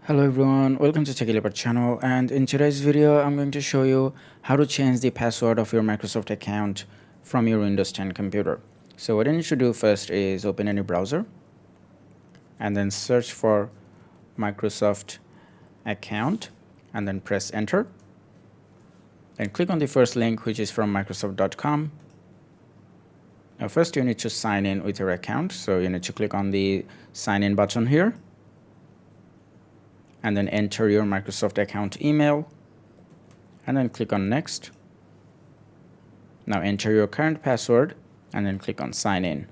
Hello everyone, welcome to Techie Leopard channel, and in today's video I'm going to show you how to change the password of your Microsoft account from your Windows 10 computer. So what you need to do first is open any browser and then search for Microsoft account and then press enter and click on the first link, which is from Microsoft.com. Now first you need to sign in with your account, so you need to click on the sign in button here and then enter your Microsoft account email and then click on next. Now enter your current password and then click on sign in.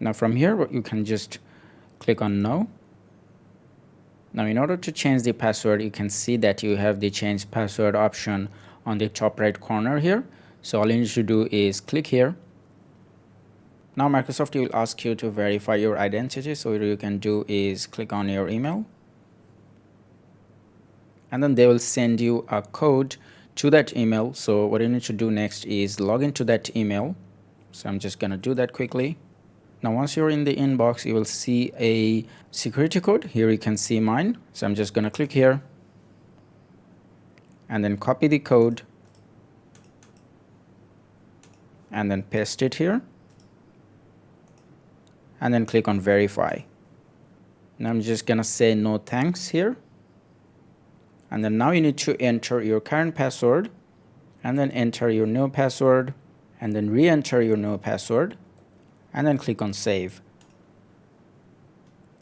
Now from here you can just click on no. Now in order to change the password, you can see that you have the change password option on the top right corner here. So all you need to do is click here. Now Microsoft will ask you to verify your identity, so what you can do is click on your email and then they will send you a code to that email. So what you need to do next is log into that email. So I'm just going to do that quickly. Now once you're in the inbox, you will see a security code. Here you can see mine. So I'm just going to click here and then copy the code and then paste it here and then click on verify. Now I'm just gonna say no thanks here, and then now you need to enter your current password and then enter your new password and then re-enter your new password and then click on save.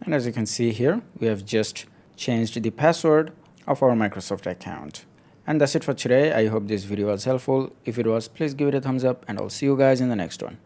And as you can see here, we have just changed the password of our Microsoft account. And that's it for today. I hope this video was helpful. If it was, please give it a thumbs up and I'll see you guys in the next one.